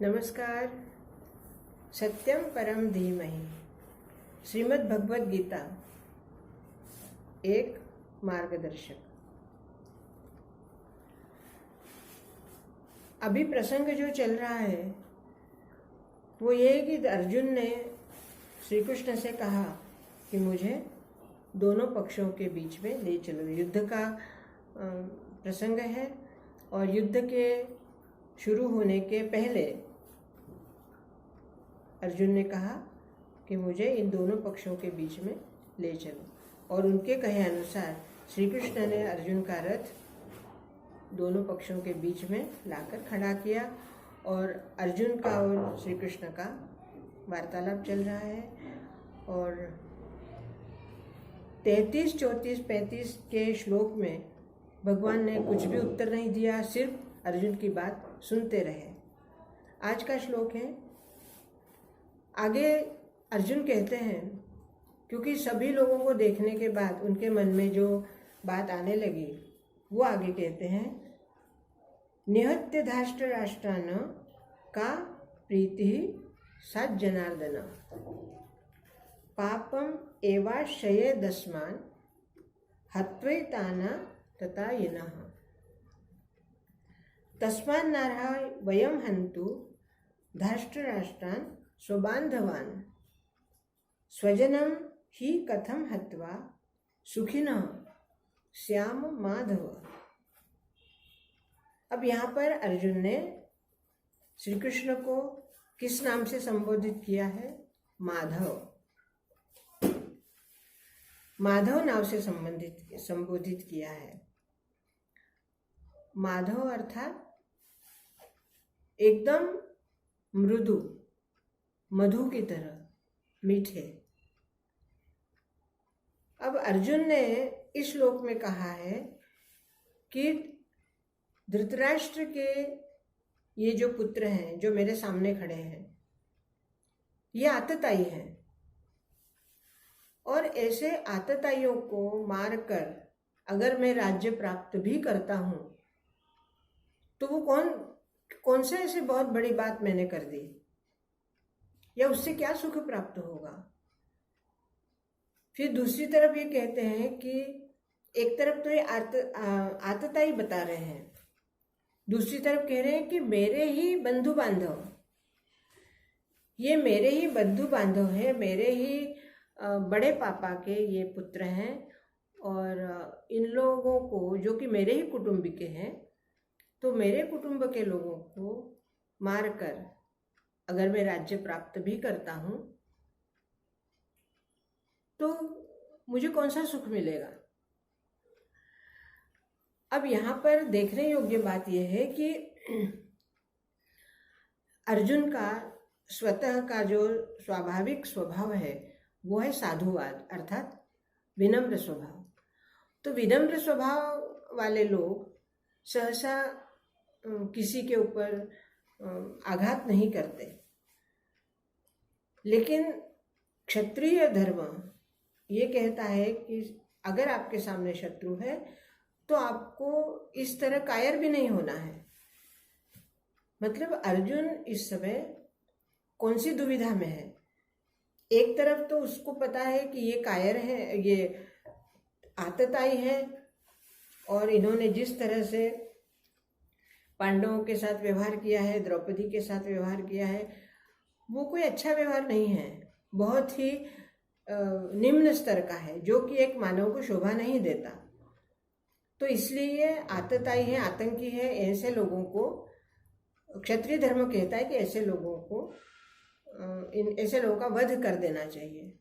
नमस्कार। सत्यम परम धीमहि। श्रीमद् भगवद गीता एक मार्गदर्शक। अभी प्रसंग जो चल रहा है वो ये है कि अर्जुन ने श्री कृष्ण से कहा कि मुझे दोनों पक्षों के बीच में ले चलो। युद्ध का प्रसंग है और युद्ध के शुरू होने के पहले अर्जुन ने कहा कि मुझे इन दोनों पक्षों के बीच में ले चलो, और उनके कहे अनुसार श्री कृष्ण ने अर्जुन का रथ दोनों पक्षों के बीच में लाकर खड़ा किया और अर्जुन का और श्री कृष्ण का वार्तालाप चल रहा है। और 33, 34, 35 के श्लोक में भगवान ने कुछ भी उत्तर नहीं दिया, सिर्फ अर्जुन की बात सुनते रहे। आज का श्लोक है, आगे अर्जुन कहते हैं, क्योंकि सभी लोगों को देखने के बाद उनके मन में जो बात आने लगी वो आगे कहते हैं, निहत्य धाष्ट राष्ट्रान का प्रीति सत् जनार्दन पापम एवाश्रये दस्मान हत्वैताना तथा यिनः तस्मान् नार्हा वयम हन्तु धाष्टराष्ट्रान् स्वबान्धवान् स्वजनं हि कथं हत्वा सुखिनः स्याम माधव। अब यहाँ पर अर्जुन ने श्री कृष्ण को किस नाम से संबोधित किया है? माधव। माधव नाम से संबोधित किया है। माधव अर्थात एकदम मृदु, मधु की तरह मीठे। अब अर्जुन ने इस श्लोक में कहा है कि धृतराष्ट्र के ये जो पुत्र हैं, जो मेरे सामने खड़े हैं, ये आतताई हैं, और ऐसे आतताइयों को मारकर अगर मैं राज्य प्राप्त भी करता हूं तो वो कौन से ऐसी बहुत बड़ी बात मैंने कर दी, या उससे क्या सुख प्राप्त होगा। फिर दूसरी तरफ ये कहते हैं कि एक तरफ तो ये आतताई बता रहे हैं, दूसरी तरफ कह रहे हैं कि मेरे ही बंधु बांधव, ये मेरे ही बंधु बांधव है, मेरे ही बड़े पापा के ये पुत्र हैं, और इन लोगों को जो कि मेरे ही कुटुंब के हैं, तो मेरे कुटुंब के लोगों को मारकर अगर मैं राज्य प्राप्त भी करता हूं तो मुझे कौन सा सुख मिलेगा। अब यहाँ पर देखने योग्य बात यह है कि अर्जुन का स्वतः का जो स्वाभाविक स्वभाव है वो है साधुवाद, अर्थात विनम्र स्वभाव। तो विनम्र स्वभाव वाले लोग सहसा किसी के ऊपर आघात नहीं करते, लेकिन क्षत्रिय धर्म ये कहता है कि अगर आपके सामने शत्रु है तो आपको इस तरह कायर भी नहीं होना है। मतलब अर्जुन इस समय कौन सी दुविधा में है? एक तरफ तो उसको पता है कि ये कायर है, ये आतताई है, और इन्होंने जिस तरह से पांडवों के साथ व्यवहार किया है, द्रौपदी के साथ व्यवहार किया है, वो कोई अच्छा व्यवहार नहीं है, बहुत ही निम्न स्तर का है, जो कि एक मानव को शोभा नहीं देता। तो इसलिए आतताई है, आतंकी है, ऐसे लोगों को क्षत्रिय धर्म कहता है कि ऐसे लोगों को ऐसे लोगों का वध कर देना चाहिए।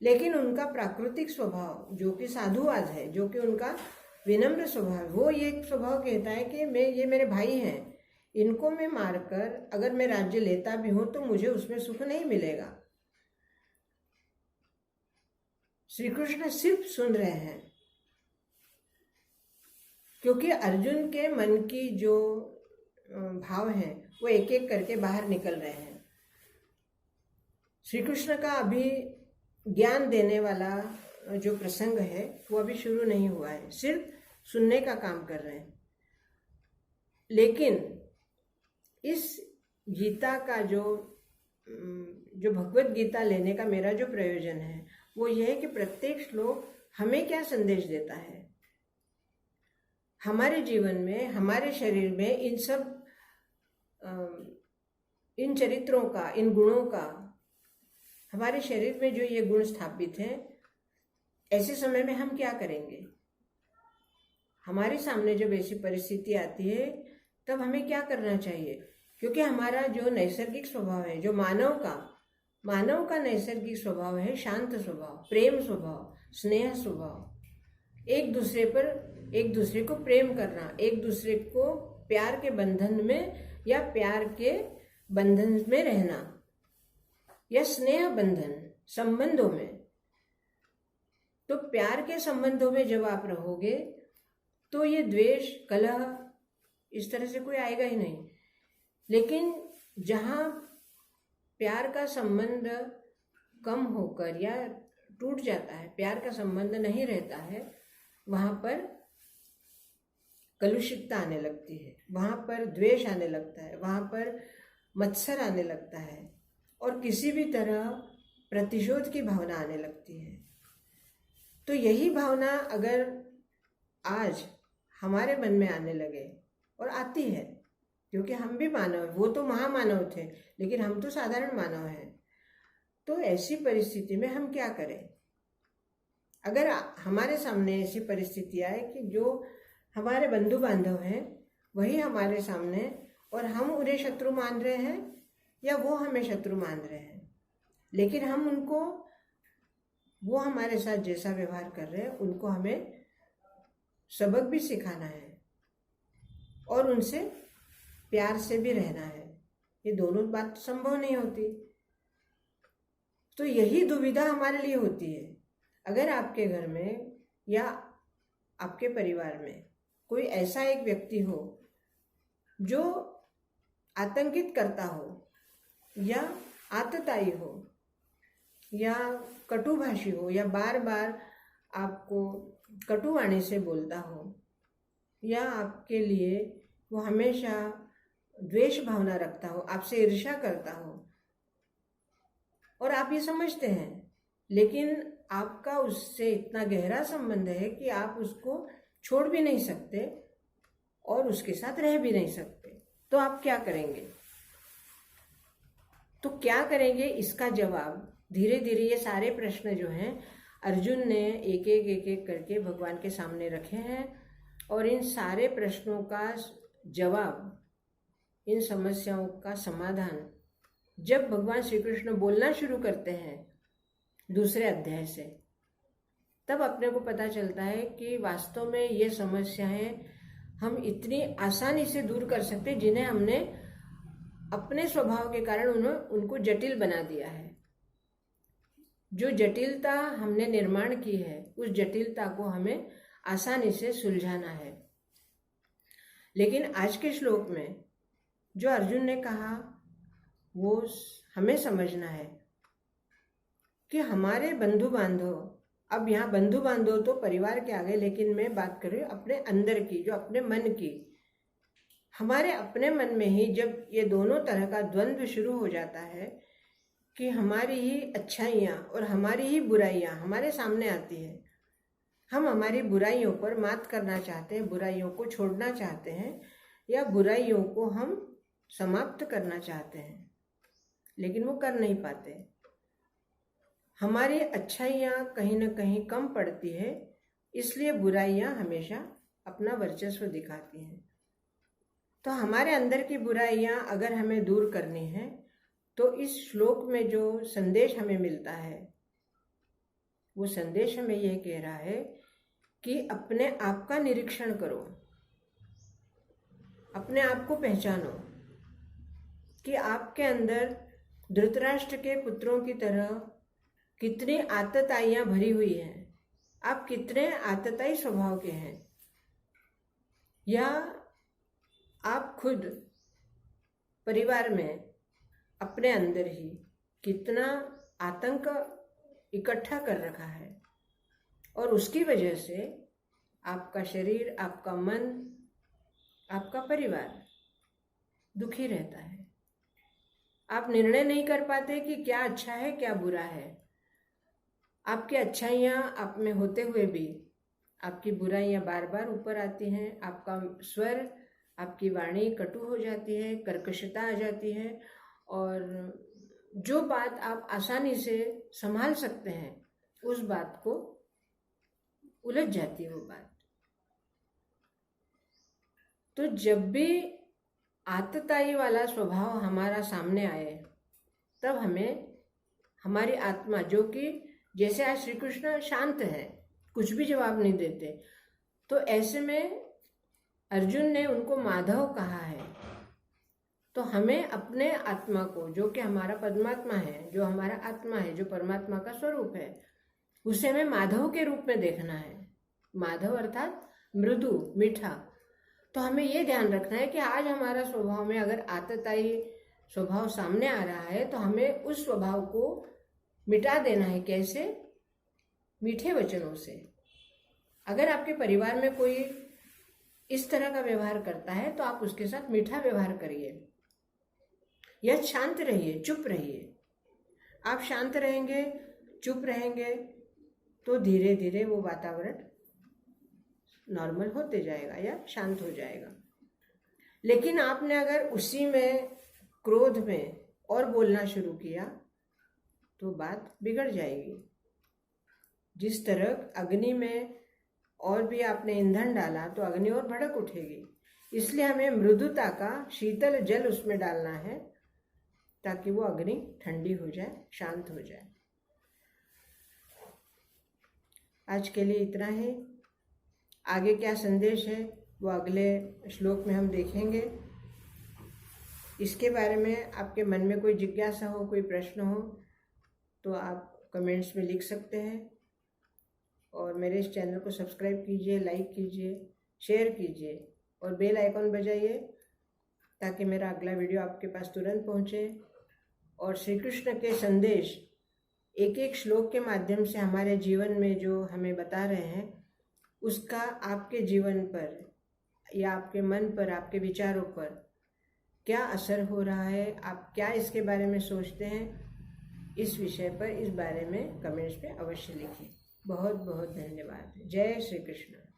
लेकिन उनका प्राकृतिक स्वभाव जो कि साधुवाद है, जो कि उनका विनम्र स्वभाव, वो ये स्वभाव कहता है कि ये मेरे भाई हैं, इनको मैं मारकर अगर मैं राज्य लेता भी हूं तो मुझे उसमें सुख नहीं मिलेगा। श्री कृष्ण सिर्फ सुन रहे हैं, क्योंकि अर्जुन के मन की जो भाव हैं वो एक एक करके बाहर निकल रहे हैं। श्री कृष्ण का अभी ज्ञान देने वाला जो प्रसंग है वो अभी शुरू नहीं हुआ है, सिर्फ सुनने का काम कर रहे हैं। लेकिन इस गीता का जो भगवत गीता लेने का मेरा जो प्रयोजन है वो यह है कि प्रत्येक श्लोक हमें क्या संदेश देता है, हमारे जीवन में, हमारे शरीर में इन चरित्रों का, इन गुणों का, हमारे शरीर में जो ये गुण स्थापित हैं, ऐसे समय में हम क्या करेंगे। हमारे सामने जब ऐसी परिस्थिति आती है तब हमें क्या करना चाहिए, क्योंकि हमारा जो नैसर्गिक स्वभाव है, जो मानव का नैसर्गिक स्वभाव है शांत स्वभाव, प्रेम स्वभाव, स्नेह स्वभाव, एक दूसरे को प्रेम करना, एक दूसरे को प्यार के बंधन में या प्यार के बंधन में रहना या स्नेह बंधन संबंधों में। तो प्यार के संबंधों में जब आप रहोगे तो ये द्वेष, कलह इस तरह से कोई आएगा ही नहीं। लेकिन जहाँ प्यार का संबंध कम होकर या टूट जाता है, प्यार का संबंध नहीं रहता है, वहाँ पर कलुषितता आने लगती है, वहाँ पर द्वेष आने लगता है, वहाँ पर मत्सर आने लगता है और किसी भी तरह प्रतिशोध की भावना आने लगती है। तो यही भावना अगर आज हमारे मन में आने लगे, और आती है क्योंकि हम भी मानव, वो तो महामानव थे लेकिन हम तो साधारण मानव हैं, तो ऐसी परिस्थिति में हम क्या करें। अगर हमारे सामने ऐसी परिस्थिति आए कि जो हमारे बंधु बांधव हैं वही हमारे सामने, और हम उन्हें शत्रु मान रहे हैं या वो हमें शत्रु मान रहे हैं, लेकिन हम उनको, वो हमारे साथ जैसा व्यवहार कर रहे हैं उनको हमें सबक भी सिखाना है और उनसे प्यार से भी रहना है। ये दोनों बात संभव नहीं होती। तो यही दुविधा हमारे लिए होती है। अगर आपके घर में या आपके परिवार में कोई ऐसा एक व्यक्ति हो जो आतंकित करता हो या आतताई हो या कटुभाषी हो या बार बार आपको कटुवाणी से बोलता हो या आपके लिए वो हमेशा द्वेष भावना रखता हो, आपसे ईर्ष्या करता हो और आप ये समझते हैं, लेकिन आपका उससे इतना गहरा संबंध है कि आप उसको छोड़ भी नहीं सकते और उसके साथ रह भी नहीं सकते, तो आप क्या करेंगे। तो क्या करेंगे इसका जवाब धीरे धीरे ये सारे प्रश्न जो हैं अर्जुन ने एक एक करके भगवान के सामने रखे हैं, और इन सारे प्रश्नों का जवाब, इन समस्याओं का समाधान जब भगवान श्री कृष्ण बोलना शुरू करते हैं दूसरे अध्याय से, तब अपने को पता चलता है कि वास्तव में ये समस्याएं हम इतनी आसानी से दूर कर सकते हैं जिन्हें हमने अपने स्वभाव के कारण उनको जटिल बना दिया है। जो जटिलता हमने निर्माण की है उस जटिलता को हमें आसानी से सुलझाना है। लेकिन आज के श्लोक में जो अर्जुन ने कहा वो हमें समझना है कि हमारे बंधु बांधव, अब यहाँ बंधु बांधव तो परिवार के आगे, लेकिन मैं बात कर रही हूँ अपने अंदर की, जो अपने मन की। हमारे अपने मन में ही जब ये दोनों तरह का द्वंद्व शुरू हो जाता है कि हमारी ही अच्छाइयाँ और हमारी ही बुराइयाँ हमारे सामने आती है, हम हमारी बुराइयों पर मात करना चाहते हैं, बुराइयों को छोड़ना चाहते हैं या बुराइयों को हम समाप्त करना चाहते हैं, लेकिन वो कर नहीं पाते। हमारी अच्छाइयाँ कहीं ना कहीं कम पड़ती है, इसलिए बुराइयाँ हमेशा अपना वर्चस्व दिखाती हैं। तो हमारे अंदर की बुराइयाँ अगर हमें दूर करनी है तो इस श्लोक में जो संदेश हमें मिलता है वो संदेश हमें यह कह रहा है कि अपने आप का निरीक्षण करो, अपने आप को पहचानो कि आपके अंदर धृतराष्ट्र के पुत्रों की तरह कितनी आतताइयाँ भरी हुई हैं, आप कितने आतताई स्वभाव के हैं, या आप खुद परिवार में अपने अंदर ही कितना आतंक इकट्ठा कर रखा है और उसकी वजह से आपका शरीर, आपका मन, आपका परिवार दुखी रहता है। आप निर्णय नहीं कर पाते कि क्या अच्छा है क्या बुरा है। आपकी अच्छाइयाँ आप में होते हुए भी आपकी बुराइयाँ बार बार ऊपर आती हैं। आपका स्वर, आपकी वाणी कटु हो जाती है, कर्कशता आ जाती है, और जो बात आप आसानी से संभाल सकते हैं उस बात को उलझ जाती है वो बात। तो जब भी आतताई वाला स्वभाव हमारा सामने आए, तब हमें हमारी आत्मा, जो कि जैसे आज श्री कृष्ण शांत है, कुछ भी जवाब नहीं देते, तो ऐसे में अर्जुन ने उनको माधव कहा है। तो हमें अपने आत्मा को, जो कि हमारा परमात्मा है, जो हमारा आत्मा है, जो परमात्मा का स्वरूप है, उसे हमें माधव के रूप में देखना है। माधव अर्थात मृदु, मीठा। तो हमें ये ध्यान रखना है कि आज हमारा स्वभाव में अगर आतताई स्वभाव सामने आ रहा है तो हमें उस स्वभाव को मिटा देना है। कैसे? मीठे वचनों से। अगर आपके परिवार में कोई इस तरह का व्यवहार करता है तो आप उसके साथ मीठा व्यवहार करिए, या शांत रहिए, चुप रहिए। आप शांत रहेंगे, चुप रहेंगे, तो धीरे धीरे वो वातावरण नॉर्मल होते जाएगा या शांत हो जाएगा। लेकिन आपने अगर उसी में, क्रोध में और बोलना शुरू किया तो बात बिगड़ जाएगी। जिस तरह अग्नि में और भी आपने ईंधन डाला तो अग्नि और भड़क उठेगी। इसलिए हमें मृदुता का शीतल जल उसमें डालना है ताकि वो अग्नि ठंडी हो जाए, शांत हो जाए। आज के लिए इतना ही। आगे क्या संदेश है वो अगले श्लोक में हम देखेंगे। इसके बारे में आपके मन में कोई जिज्ञासा हो, कोई प्रश्न हो, तो आप कमेंट्स में लिख सकते हैं। और मेरे इस चैनल को सब्सक्राइब कीजिए, लाइक कीजिए, शेयर कीजिए और बेल आइकॉन बजाइए ताकि मेरा अगला वीडियो आपके पास तुरंत पहुँचे। और श्री कृष्ण के संदेश एक एक श्लोक के माध्यम से हमारे जीवन में जो हमें बता रहे हैं, उसका आपके जीवन पर या आपके मन पर, आपके विचारों पर क्या असर हो रहा है, आप क्या इसके बारे में सोचते हैं, इस विषय पर, इस बारे में कमेंट्स पे अवश्य लिखिए। बहुत बहुत धन्यवाद। जय श्री कृष्ण।